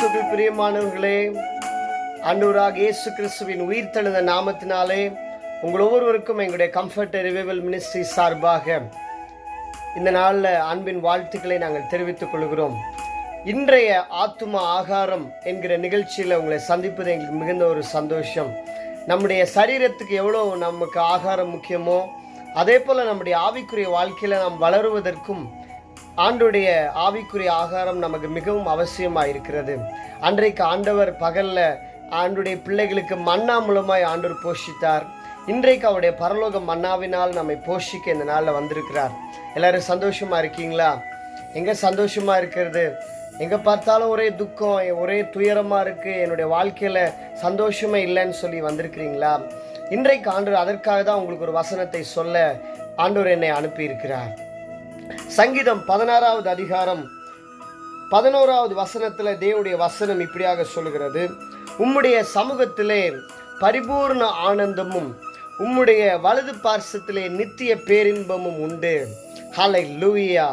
கிறிஸ்துவுக்குள் பிரியமானவர்களே, ஆண்டவராக இயேசு கிறிஸ்துவின் உயிர்த்தெழுந்த நாமத்தினாலே உங்கள் ஒவ்வொருவருக்கும் எங்களுடைய கம்ஃபர்ட் ரிவைவல் மினிஸ்ட்ரி சார்பாக இந்த நாளில் அன்பின் வாழ்த்துக்களை நாங்கள் தெரிவித்துக் கொள்கிறோம். இன்றைய ஆத்தும ஆகாரம் என்கிற நிகழ்ச்சியில் உங்களை சந்திப்பது எங்களுக்கு மிகுந்த ஒரு சந்தோஷம். நம்முடைய சரீரத்துக்கு எவ்வளோ நமக்கு ஆகாரம் முக்கியமோ அதே போல் நம்முடைய ஆவிக்குரிய வாழ்க்கையில் நாம் வளருவதற்கும் ஆண்டுடைய ஆவிக்குரிய ஆகாரம் நமக்கு மிகவும் அவசியமாக இருக்கிறது. அன்றைக்கு ஆண்டவர் பகலில் ஆண்டுடைய பிள்ளைகளுக்கு மன்னா மூலமாய் ஆண்டவர் போஷித்தார். இன்றைக்கு அவருடைய பரலோக மன்னாவினால் நம்மை போஷிக்க இந்த நாளில் வந்திருக்கிறார். எல்லாரும் சந்தோஷமாக இருக்கீங்களா? எங்கே சந்தோஷமாக இருக்கிறது? எங்கே பார்த்தாலும் ஒரே துக்கம், ஒரே துயரமாக இருக்குது, என்னுடைய வாழ்க்கையில் சந்தோஷமே இல்லைன்னு சொல்லி வந்திருக்கிறீங்களா? இன்றைக்கு ஆண்டவர் அதற்காக தான் உங்களுக்கு ஒரு வசனத்தை சொல்ல ஆண்டவர் என்னை அனுப்பியிருக்கிறார். சங்கீதம் 16வது அதிகாரம் 11வது வசனத்தில் தேவனுடைய வசனம் இப்படியாக சொல்கிறது: உம்முடைய சமூகத்திலே பரிபூர்ண ஆனந்தமும் உம்முடைய வலது பார்சத்திலே நித்திய பேரின்பமும் உண்டு. ஹல்லேலூயா.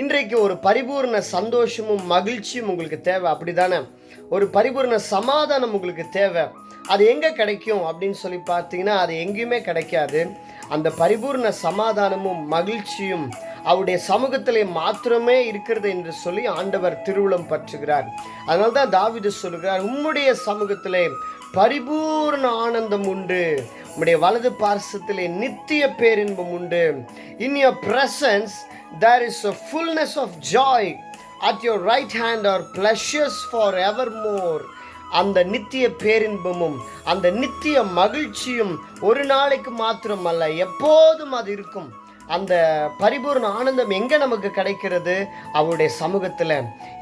இன்றைக்கு ஒரு பரிபூர்ண சந்தோஷமும் மகிழ்ச்சியும் உங்களுக்கு தேவை, அப்படிதானே? ஒரு பரிபூர்ண சமாதானம் உங்களுக்கு தேவை. அது எங்கே கிடைக்கும் அப்படின்னு சொல்லி பார்த்தீங்கன்னா, அது எங்கேயுமே கிடைக்காது. அந்த பரிபூர்ண சமாதானமும் மகிழ்ச்சியும் அவருடைய சமூகத்திலே மாத்திரமே இருக்கிறது என்று சொல்லி ஆண்டவர் திருவுளம் பற்றுகிறார். அதனால தான் தாவீது சொல்கிறார், உம்முடைய சமூகத்திலே பரிபூர்ண ஆனந்தம் உண்டு, உம்முடைய வலது பார்சத்திலே நித்திய பேரின்பம் உண்டு. In your presence there is a fullness of joy, at your right hand are pleasures forevermore. அந்த நித்திய பேரின்பமும் அந்த நித்திய மகிழ்ச்சியும் ஒரு நாளைக்கு மாத்திரமல்ல, எப்போதும் அது இருக்கும். அந்த பரிபூர்ண ஆனந்தம் எங்கே நமக்கு கிடைக்கிறது? அவருடைய சமூகத்தில்.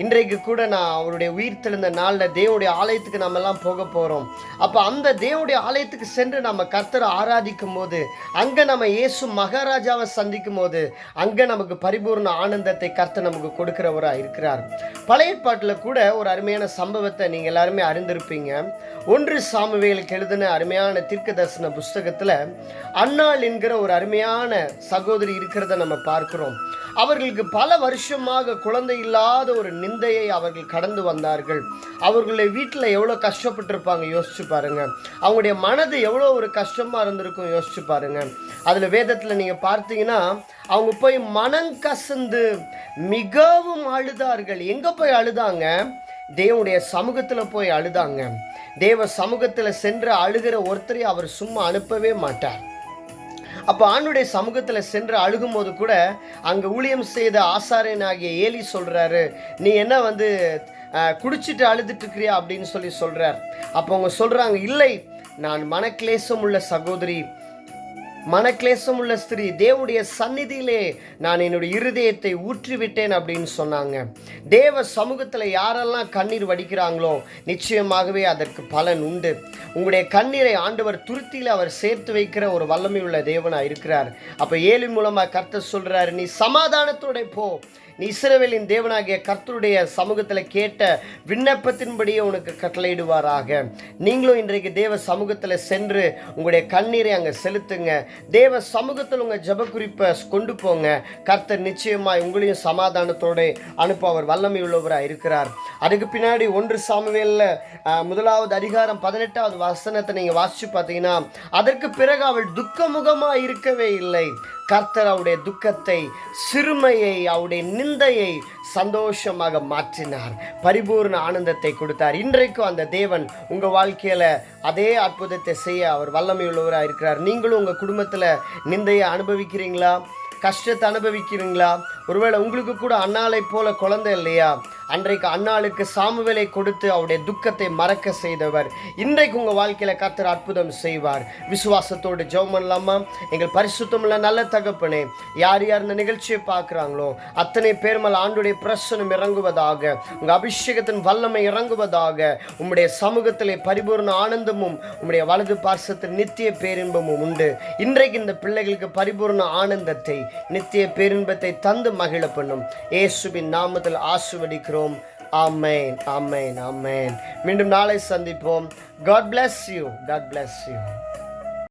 இன்றைக்கு கூட நான் அவருடைய உயிர்த்தெழுந்த நாளில் தேவனுடைய ஆலயத்துக்கு நம்ம எல்லாம் போக போகிறோம். அப்போ அந்த தேவனுடைய ஆலயத்துக்கு சென்று நம்ம கர்த்தரை ஆராதிக்கும் போது, அங்கே நம்ம இயேசு மகாராஜாவை சந்திக்கும் போது, அங்கே நமக்கு பரிபூர்ண ஆனந்தத்தை கர்த்தர் நமக்கு கொடுக்கிறவராக இருக்கிறார். பழைய ஏற்பாட்டில் கூட ஒரு அருமையான சம்பவத்தை நீங்கள் எல்லாருமே அறிந்திருப்பீங்க. 1 சாமுவேலுக்கு எழுதின அருமையான தீர்க்க தரிசன புஸ்தகத்தில் அன்னாள் என்கிற ஒரு அருமையான சகோதரி இருக்கிறத நம்ம பார்க்கிறோம். அவர்களுக்கு பல வருஷமாக குழந்தை இல்லாத ஒரு நிந்தையை அவர்கள் கடந்து வந்தார்கள். அவர்களுடைய வீட்டில் எவ்வளோ கஷ்டப்பட்டிருப்பாங்க யோசிச்சு பாருங்க. அவங்களுடைய மனது எவ்வளோ ஒரு கஷ்டமாக இருந்திருக்கும் யோசிச்சு பாருங்க. அதில் வேதத்தில் நீங்கள் பார்த்தீங்கன்னா, அவங்க போய் மனங்கசந்து மிகவும் அழுதார்கள். எங்கே போய் அழுதாங்க? தேவனுடைய சமூகத்தில் போய் அழுதாங்க. தேவ சமூகத்தில் சென்று அழுகிற ஒருத்தரை அவர் சும்மா அனுப்பவே மாட்டார். அப்போ ஆண்டுடைய சமூகத்தில் சென்று அழுகும்போது கூட அங்கே ஊழியம் செய்த ஆசாரியனாகிய ஏலி சொல்கிறாரு, நீ என்ன குடிச்சிட்டு அழுதுட்டு இருக்கிறியா அப்படின்னு சொல்லி சொல்கிறார். அப்போ அவங்க சொல்கிறாங்க, இல்லை, நான் மனக்லேசம் உள்ள சகோதரி, மனக்லேசம் உள்ள ஸ்திரீ, தேவனுடைய சந்நிதியிலே நான் என்னுடைய இருதயத்தை ஊற்றிவிட்டேன் அப்படின்னு சொன்னாங்க. தேவ சமூகத்தில் யாரெல்லாம் கண்ணீர் வடிக்கிறாங்களோ நிச்சயமாகவே அதற்கு பலன் உண்டு. உங்களுடைய கண்ணீரை ஆண்டவர் துருத்தியில் அவர் சேர்த்து வைக்கிற ஒரு வல்லமை உள்ள தேவனாக இருக்கிறார். அப்போ ஏலி மூலமாக கர்த்தர் சொல்கிறாரு, நீ சமாதானத்தோட போ, நீ இஸ்ரவேலின் தேவனாகிய கர்த்தருடைய சமூகத்தில் கேட்ட விண்ணப்பத்தின்படியே உனக்கு கட்டளையிடுவாராக. நீங்களும் இன்றைக்கு தேவ சமூகத்தில் சென்று உங்களுடைய கண்ணீரை அங்கே செலுத்துங்க. தேவ சமூகத்தில் உங்கள் ஜெப குறிப்பை கொண்டு போங்க. கர்த்தர் நிச்சயமாய் உங்களையும் சமாதானத்தோடு அனுப்ப அவர் வல்லமை உள்ளவராக இருக்கிறார். அதுக்கு பின்னாடி 1 சாமுவேலில் 1வது அதிகாரம் 18வது வசனத்தை நீங்கள் வாசித்து பார்த்தீங்கன்னா, அதற்கு பிறகு அவள் துக்கமுகமாக இருக்கவே இல்லை. கர்த்தர் அவருடைய துக்கத்தை, சிறுமையை, அவருடைய நிந்தையை சந்தோஷமாக மாற்றினார், பரிபூர்ண ஆனந்தத்தை கொடுத்தார். இன்றைக்கும் அந்த தேவன் உங்கள் வாழ்க்கையில் அதே அற்புதத்தை செய்ய அவர் வல்லமை உள்ளவராக இருக்கிறார். நீங்களும் உங்கள் குடும்பத்தில் நிந்தையை அனுபவிக்கிறீங்களா? கஷ்டத்தை அனுபவிக்கிறீங்களா? ஒருவேளை உங்களுக்கு கூட அன்னாளை போல குழந்தை இல்லையா? அன்றைக்கு அன்னாளுக்கு சாமுவேலை கொடுத்து அவருடைய துக்கத்தை மறக்க செய்தவர் இன்றைக்கு உங்கள் வாழ்க்கையில் கர்த்தர் அற்புதம் செய்வார். விசுவாசத்தோடு ஜெபம் பண்ணலாமா? எங்கள் பரிசுத்தமுள்ள நல்ல தகப்பனே, யார் யார் இந்த நிகழ்ச்சியை பார்க்குறாங்களோ அத்தனை பேர் மேல் ஆண்டுடைய பிரசனம் இறங்குவதாக, உங்கள் அபிஷேகத்தின் வல்லமை இறங்குவதாக. உம்முடைய சமூகத்திலே பரிபூர்ண ஆனந்தமும் உம்முடைய வலது பார்சத்தில் நித்திய பேரின்பமும் உண்டு. இன்றைக்கு இந்த பிள்ளைகளுக்கு பரிபூர்ண ஆனந்தத்தை, நித்திய பேரின்பத்தை தந்து மகிழ பண்ணும். இயேசுவின் நாமத்தில் ஆசீர்வதிக்கிறோம். ஆமென், ஆமென், ஆமென். மீண்டும் நாளை சந்திப்போம். God bless you. God bless you.